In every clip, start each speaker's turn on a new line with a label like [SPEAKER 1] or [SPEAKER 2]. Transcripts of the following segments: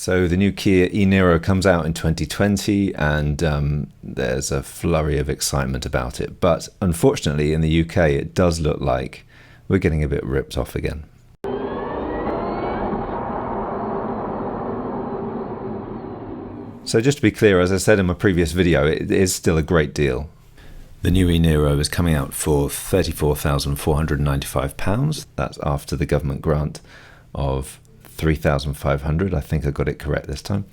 [SPEAKER 1] So the new Kia e-Niro comes out in 2020 and there's a flurry of excitement about it. But unfortunately in the UK it does look like we're getting a bit ripped off again. So just to be clear, as I said in my previous video, it is still a great deal. The new e-Niro is coming out for £34,495. That's after the government grant of £3,500. I think I got it correct this time.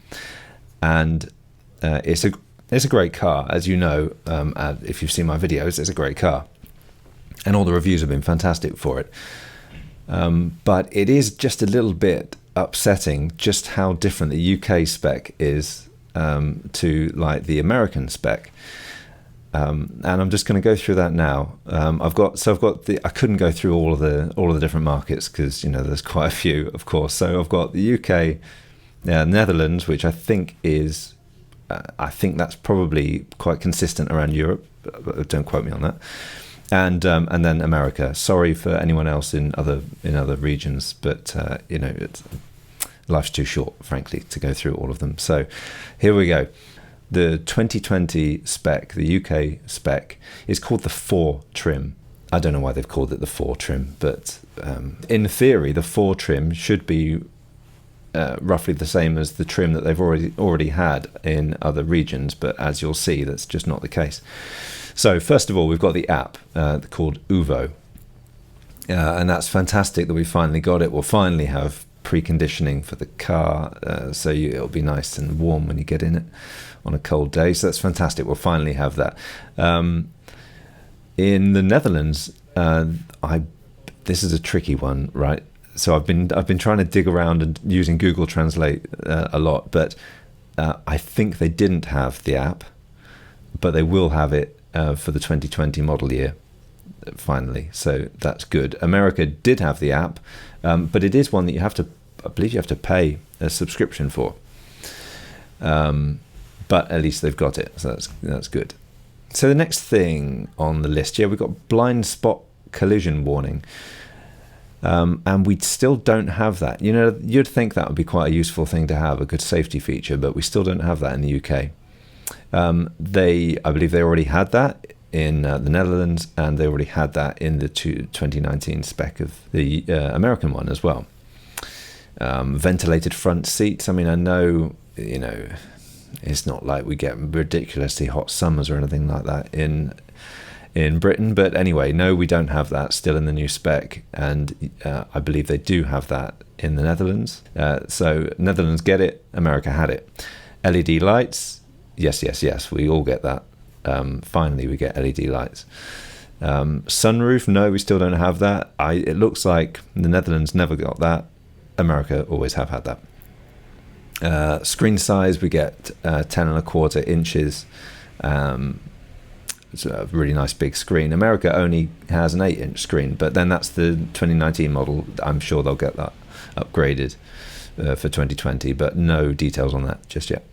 [SPEAKER 1] And it's a great car, as you know. If you've seen my videos, it's a great car, and all the reviews have been fantastic for it. But it is just a little bit upsetting just how different the UK spec is to like the American spec. And I'm just going to go through that now. I've got the. I couldn't go through all of the different markets because there's quite a few, of course. So I've got the UK, Netherlands, which I think is, I think that's probably quite consistent around Europe. But don't quote me on that. And then America. Sorry for anyone else in other regions, but it's, life's too short, frankly, to go through all of them. So here we go. The 2020 spec, the UK spec, is called the 4 trim. I don't know why they've called it the 4 trim, but in theory, the 4 trim should be roughly the same as the trim that they've already had in other regions. But as you'll see, that's just not the case. So first of all, we've got the app called UVO, and that's fantastic that we finally got it. We'll finally have preconditioning for the car, so it'll be nice and warm when you get in it on a cold day. So that's fantastic. We'll finally have that. In the Netherlands, this is a tricky one, right? So I've been trying to dig around and using Google Translate a lot, but I think they didn't have the app, but they will have it for the 2020 model year finally. So that's good. America did have the app, but it is one that I believe you have to pay a subscription for. But at least they've got it, so that's good. So the next thing on the list, we've got blind spot collision warning, and we still don't have that. You'd think that would be quite a useful thing to have, a good safety feature, but we still don't have that in the UK. I believe they already had that in the Netherlands, and they already had that in the 2019 spec of the American one as well. Ventilated front seats. I mean, I know, it's not like we get ridiculously hot summers or anything like that in Britain, but anyway, no, we don't have that still in the new spec, and I believe they do have that in the Netherlands. So Netherlands get it, America had it. LED lights, yes, we all get that. Finally, we get LED lights. Sunroof, no, we still don't have that. It looks like the Netherlands never got that. America always have had that. Screen size, we get 10.25 inches. It's a really nice big screen. America only has an 8-inch screen, but then that's the 2019 model. I'm sure they'll get that upgraded for 2020, but no details on that just yet.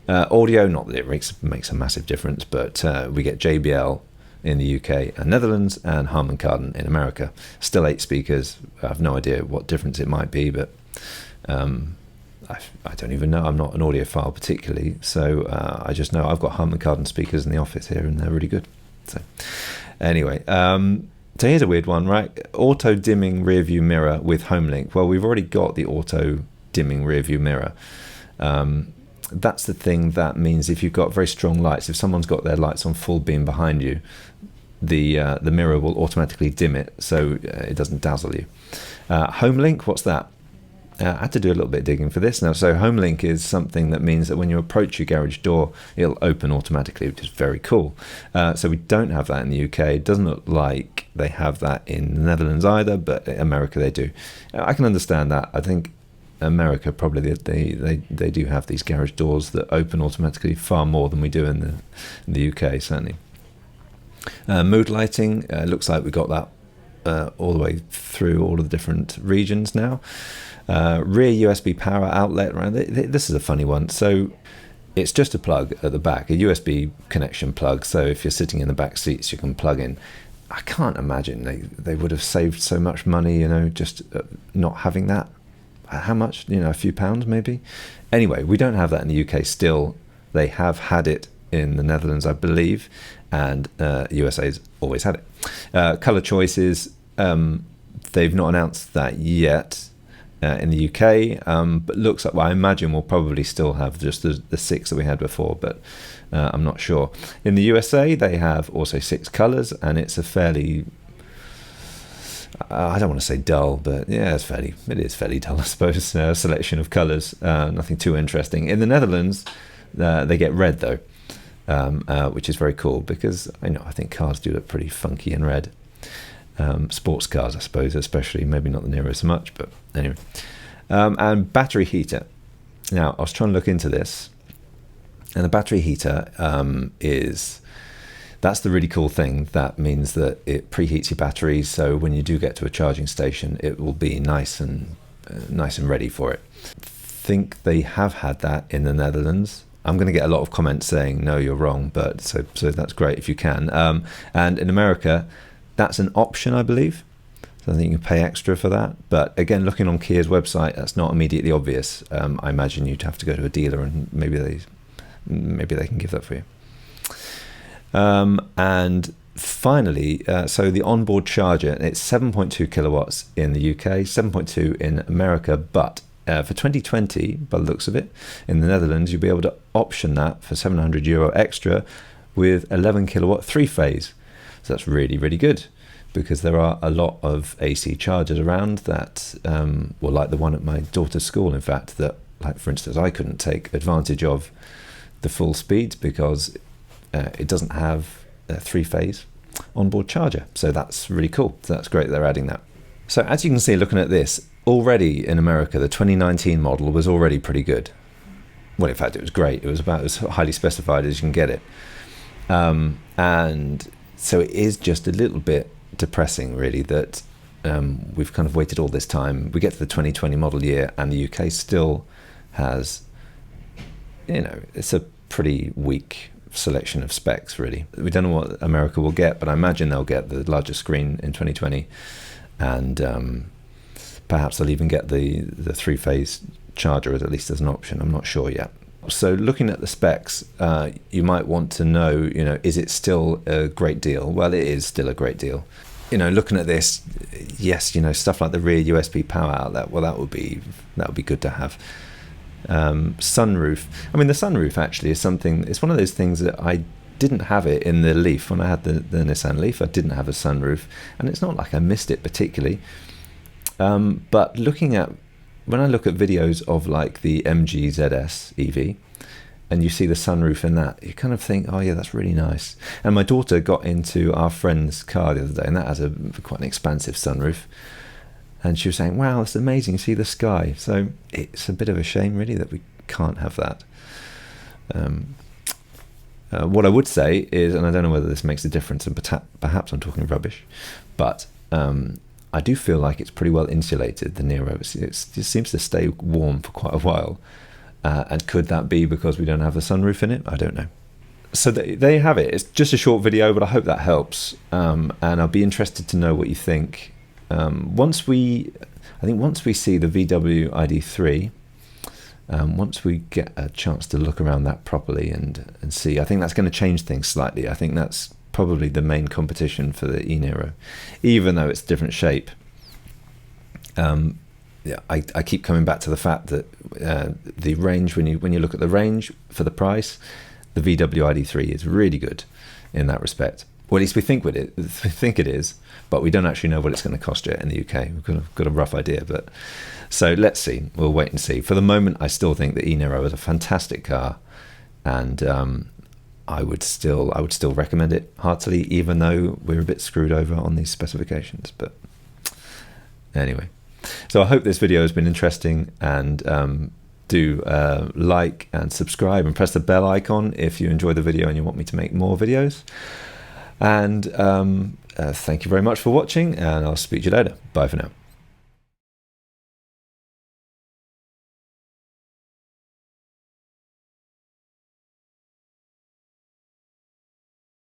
[SPEAKER 1] Audio, not that it makes a massive difference, but we get JBL in the UK and Netherlands, and Harman Kardon in America. Still 8 speakers. I have no idea what difference it might be, but I don't even know. I'm not an audiophile particularly, so I just know I've got Harman Kardon speakers in the office here, and they're really good. So anyway, so here's a weird one, right? Auto dimming rear view mirror with HomeLink. Well, we've already got the auto dimming rear view mirror. That's the thing that means if you've got very strong lights, if someone's got their lights on full beam behind you, the mirror will automatically dim it so it doesn't dazzle you. HomeLink, what's that? I had to do a little bit of digging for this now. So HomeLink is something that means that when you approach your garage door, it'll open automatically, which is very cool. So we don't have that in the UK. It doesn't look like they have that in the Netherlands either, but in America they do. I can understand that. I think America probably they do have these garage doors that open automatically far more than we do in the UK, certainly. Mood lighting, looks like we got that all the way through all of the different regions now. Rear USB power outlet, right? This is a funny one. So it's just a plug at the back, a USB connection plug. So if you're sitting in the back seats, you can plug in. I can't imagine they would have saved so much money, just not having that. how much? A few pounds maybe. Anyway, we don't have that in the UK still. They have had it in the Netherlands, I believe, and USA's always had it. Color choices, they've not announced that yet in the UK, but looks like, well, I imagine we'll probably still have just the 6 that we had before, but I'm not sure. In the USA, they have also 6 colors, and it's a fairly, I don't want to say dull, but yeah, it is fairly dull, I suppose, selection of colors, nothing too interesting. In the Netherlands, they get red though, which is very cool, because I think cars do look pretty funky in red. Sports cars, I suppose, especially, maybe not the Niro so much, but anyway. And battery heater. Now, I was trying to look into this, and the battery heater that's the really cool thing. That means that it preheats your batteries, so when you do get to a charging station, it will be nice and ready for it. I think they have had that in the Netherlands. I'm going to get a lot of comments saying, no, you're wrong, but so that's great if you can. And in America, that's an option, I believe. So I think you can pay extra for that. But again, looking on Kia's website, that's not immediately obvious. I imagine you'd have to go to a dealer, and maybe they can give that for you. And finally, so the onboard charger, it's 7.2 kilowatts in the UK, 7.2 in America, but for 2020, by the looks of it, in the Netherlands, you'll be able to option that for €700 extra with 11 kilowatt 3-phase. So that's really, really good, because there are a lot of AC chargers around that, well, like the one at my daughter's school, in fact, that, like, for instance, I couldn't take advantage of the full speed because it doesn't have a 3-phase onboard charger. So that's really cool. So that's great they're adding that. So as you can see, looking at this, already in America, the 2019 model was already pretty good. Well, in fact, it was great. It was about as highly specified as you can get it. And so it is just a little bit depressing, really, that we've kind of waited all this time. We get to the 2020 model year, and the UK still has, it's a pretty weak selection of specs, really. We don't know what America will get, but I imagine they'll get the larger screen in 2020, and perhaps they'll even get the 3-phase charger, at least as an option. I'm not sure yet. So looking at the specs, you might want to know, is it still a great deal? Well, it is still a great deal. Looking at this, yes, stuff like the rear USB power outlet, well, that would be good to have. Sunroof. I mean, the sunroof actually is something, it's one of those things that I didn't have it in the Leaf. When I had the Nissan Leaf, I didn't have a sunroof, and it's not like I missed it particularly. But when I look at videos of like the MG ZS EV, and you see the sunroof in that, you kind of think, oh yeah, that's really nice. And my daughter got into our friend's car the other day, and that has quite an expansive sunroof. And she was saying, wow, that's amazing, you see the sky. So it's a bit of a shame, really, that we can't have that. What I would say is, and I don't know whether this makes a difference, and perhaps I'm talking rubbish, but I do feel like it's pretty well insulated, the Niro. It just seems to stay warm for quite a while. And could that be because we don't have the sunroof in it? I don't know. So there you have it. It's just a short video, but I hope that helps. And I'll be interested to know what you think. Once we see the VW ID3, once we get a chance to look around that properly and see, I think that's going to change things slightly. I think that's probably the main competition for the e-Niro, even though it's a different shape. Yeah, I keep coming back to the fact that the range, when you look at the range for the price, the VW ID3 is really good in that respect. Well, at least we think it is, but we don't actually know what it's going to cost yet in the UK. We've got a rough idea, but so let's see. We'll wait and see. For the moment, I still think the e-Niro is a fantastic car, and I would still recommend it heartily, even though we're a bit screwed over on these specifications. But anyway, so I hope this video has been interesting, and do like and subscribe and press the bell icon if you enjoy the video and you want me to make more videos. And thank you very much for watching, and I'll speak to you later. Bye for now.